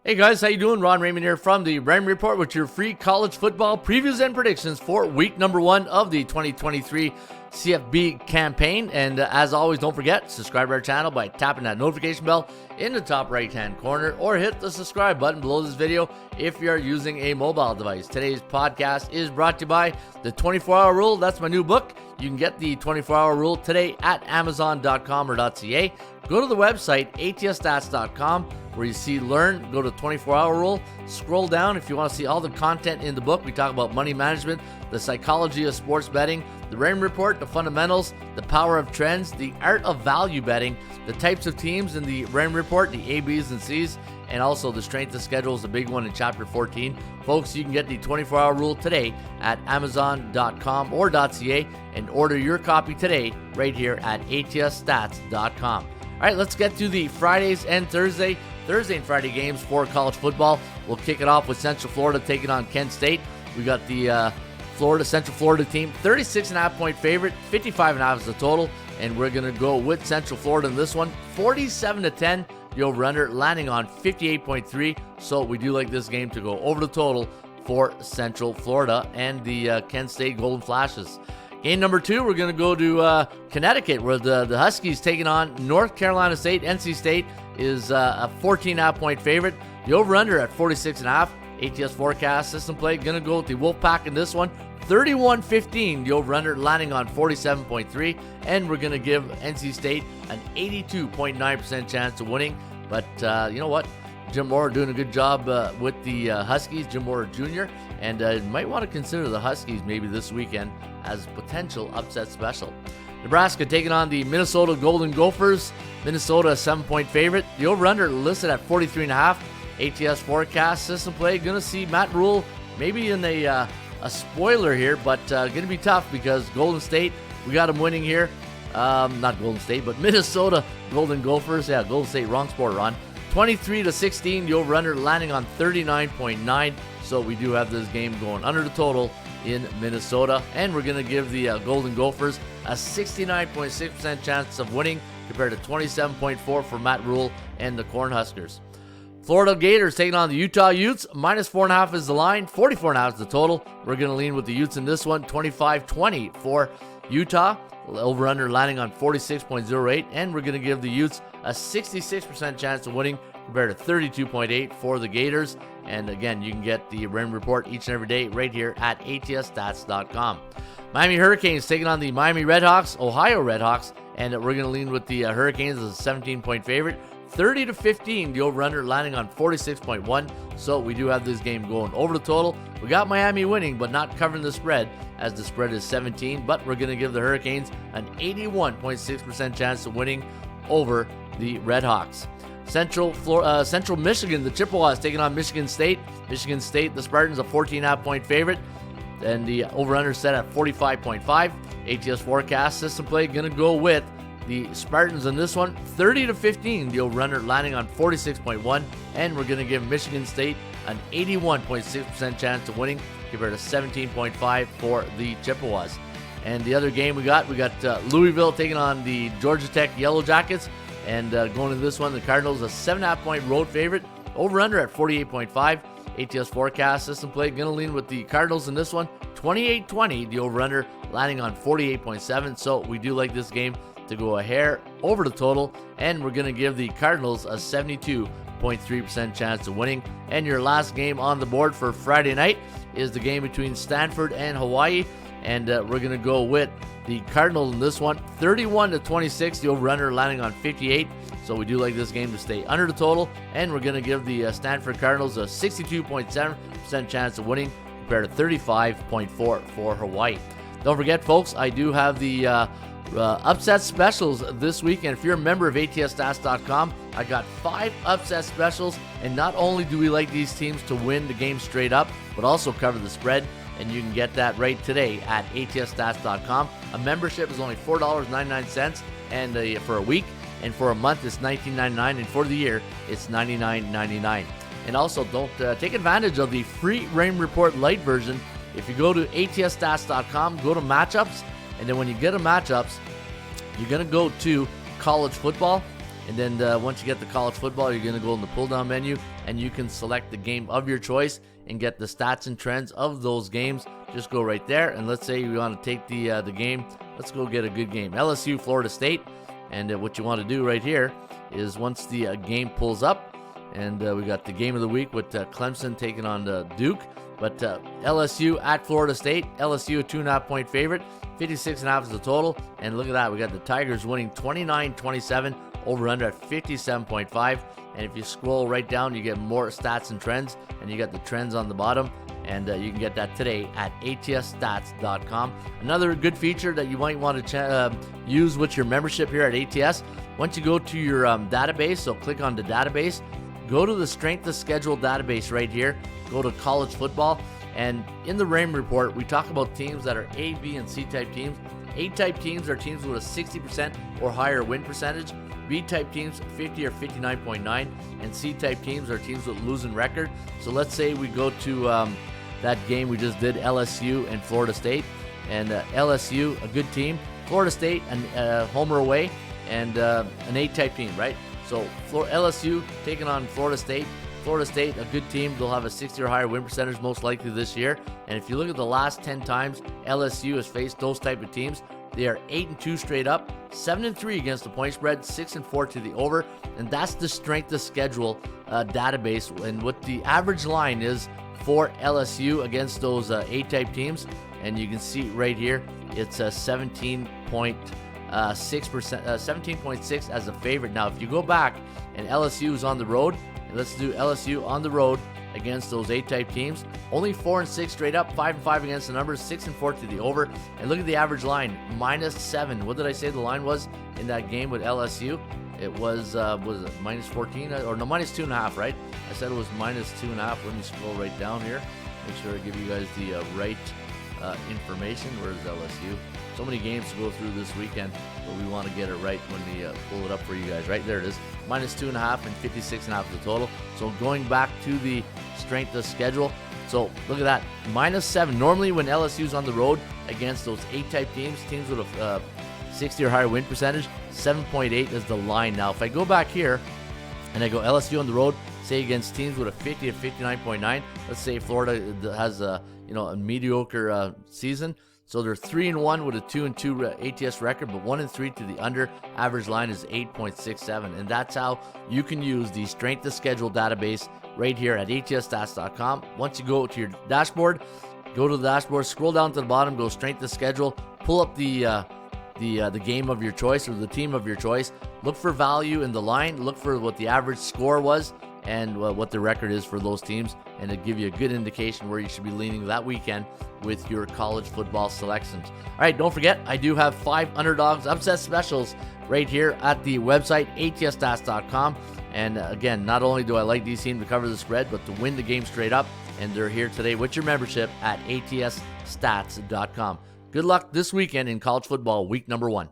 Hey guys, how you doing? Ron Raymond here from the Raymond Report with your free college football previews and predictions for week number 1 of the 2023 CFB campaign. And as always, don't forget, subscribe to our channel by tapping that notification bell in the top right-hand corner or hit the subscribe button below this video if you're using a mobile device. Today's podcast is brought to you by the 24-Hour Rule. That's my new book. You can get the 24-Hour Rule today at amazon.com or .ca. Go to the website, atsstats.com, where you see Learn. Go to 24-Hour Rule. Scroll down if you want to see all the content in the book. We talk about money management, the psychology of sports betting, the Raymond Report, the fundamentals, the power of trends, the art of value betting, the types of teams in the Raymond Report, the A, B's, and C's, and also the strength of schedule is a big one in Chapter 14. Folks, you can get the 24-Hour Rule today at amazon.com or .ca and order your copy today right here at atsstats.com. All right, let's get to the Fridays and Thursday and Friday games for college football. We'll kick it off with Central Florida taking on Kent State. We got the Central Florida team, 36.5 point favorite, 55.5 is the total, and we're going to go with Central Florida in this one, 47-10. The over-under landing on 58.3, so we do like this game to go over the total for Central Florida and the Kent State Golden Flashes. Game number 2, we're going to go to Connecticut, where the Huskies taking on North Carolina State. NC State is a 14.5 point favorite. The over-under at 46.5. ATS forecast system play going to go with the Wolfpack in this one. 31-15, the over-under landing on 47.3, and we're going to give NC State an 82.9% chance of winning. But you know what? Jim Mora doing a good job with the Huskies, Jim Mora Jr., and might want to consider the Huskies maybe this weekend as potential upset special. Nebraska taking on the Minnesota Golden Gophers. Minnesota a 7-point favorite. The over-under listed at 43.5. ATS forecast system play. Going to see Matt Rule maybe in a spoiler here, but going to be tough because Golden State, we got them winning here. Not Golden State, but Minnesota Golden Gophers. Yeah, Golden State, wrong sport, Ron. 23-16, the over-under landing on 39.9. So we do have this game going under the total in Minnesota, and we're going to give the Golden Gophers a 69.6% chance of winning compared to 27.4 for Matt Rule and the Cornhuskers. Florida Gators taking on the Utah Utes. -4.5 is the line, 44.5 is the total. We're going to lean with the Utes in this one, 25-20 for Utah. Over-under landing on 46.08, and we're going to give the Utes a 66% chance of winning compared to 32.8 for the Gators. And again, you can get the Raymond Report each and every day right here at atsstats.com. Miami Hurricanes taking on the Miami Redhawks, Ohio Redhawks, and we're going to lean with the Hurricanes as a 17-point favorite. 30-15, the over-under landing on 46.1. So we do have this game going over the total. We got Miami winning, but not covering the spread, as the spread is 17. But we're going to give the Hurricanes an 81.6% chance of winning over the Redhawks. Central Michigan, the Chippewas taking on Michigan State. Michigan State, the Spartans, a 14.5 point favorite, and the over-under set at 45.5. ATS forecast system play going to go with the Spartans in this one, 30-15, the over-under landing on 46.1, and we're going to give Michigan State an 81.6% chance of winning compared to 17.5 for the Chippewas. And the other game we got Louisville taking on the Georgia Tech Yellow Jackets, and going to this one, the Cardinals, a 7.5 point road favorite, over-under at 48.5. ATS forecast system play going to lean with the Cardinals in this one, 28-20, the over-under landing on 48.7. So we do like this game to go a hair over the total, and we're going to give the Cardinals a 72.3% chance of winning. And your last game on the board for Friday night is the game between Stanford and Hawaii, and we're going to go with the Cardinals in this one, 31-26, the over-under landing on 58. So we do like this game to stay under the total, and we're going to give the Stanford Cardinals a 62.7% chance of winning compared to 35.4 for Hawaii. Don't forget, folks, I do have the upset specials this week, and if you're a member of atsstats.com, I got 5 upset specials, and not only do we like these teams to win the game straight up, but also cover the spread, and you can get that right today at atsstats.com. A membership is only $4.99 and for a week, and for a month it's $19.99, and for the year it's $99.99. And also, don't take advantage of the free Raymond Report Lite version. If you go to atsstats.com, go to matchups, and then when you get to matchups, you're going to go to college football, And then once you get the college football, you're going to go in the pull-down menu, and you can select the game of your choice and get the stats and trends of those games. Just go right there, and let's say you want to take the game. Let's go get a good game. LSU, Florida State. And what you want to do right here is once the game pulls up, and we got the game of the week with Clemson taking on Duke. But LSU at Florida State. LSU a 2.5-point favorite. 56.5 is the total. And look at that. We got the Tigers winning 29-27. Over under at 57.5. And if you scroll right down, you get more stats and trends. And you got the trends on the bottom. And you can get that today at atsstats.com. Another good feature that you might want to use with your membership here at ATS. Once you go to your database, so click on the database. Go to the strength of schedule database right here. Go to college football. And in the Raymond Report, we talk about teams that are A, B, and C-type teams. A-type teams are teams with a 60% or higher win percentage. B-type teams, 50 or 59.9. And C-type teams are teams with losing record. So let's say we go to that game we just did, LSU and Florida State. And LSU, a good team. Florida State, a home or away. And an A-type team, right? So LSU taking on Florida State. Florida State, a good team. They'll have a 60 or higher win percentage most likely this year. And if you look at the last 10 times LSU has faced those type of teams, they are 8-2 straight up, 7-3 against the point spread, 6-4 to the over. And that's the strength of schedule database. And what the average line is for LSU against those A-type teams. And you can see right here, it's a 17.6 as a favorite. Now, if you go back and LSU is on the road, and let's do LSU on the road against those A-type teams, only 4-6 straight up, 5-5 against the numbers, 6-4 to the over. And look at the average line, -7. What did I say the line was in that game with LSU? It was it -14 or no, -2.5, right? I said it was -2.5. Let me scroll right down here, make sure I give you guys the right information. Where's LSU? So many games to go through this weekend, but we want to get it right when we pull it up for you guys. Right there it is, -2.5 and 56.5 the total. So going back to the strength of schedule, so look at that, -7. Normally when LSU's on the road against those A-type teams with a 60 or higher win percentage, 7.8 is the line. Now if I go back here and I go LSU on the road, say against teams with a 50 to 59.9, let's say Florida has a mediocre season. So they're 3-1 with a 2-2 ATS record, but 1-3 to the under. Average line is 8.67, and that's how you can use the strength of schedule database right here at atsstats.com. Once you go to your dashboard, go to the dashboard, scroll down to the bottom, go strength of schedule, pull up the game of your choice or the team of your choice. Look for value in the line. Look for what the average score was and what the record is for those teams, and it'll give you a good indication where you should be leaning that weekend with your college football selections. All right, don't forget, I do have 5 underdogs upset specials right here at the website, atsstats.com. And again, not only do I like these teams to cover the spread, but to win the game straight up, and they're here today with your membership at atsstats.com. Good luck this weekend in college football week number 1.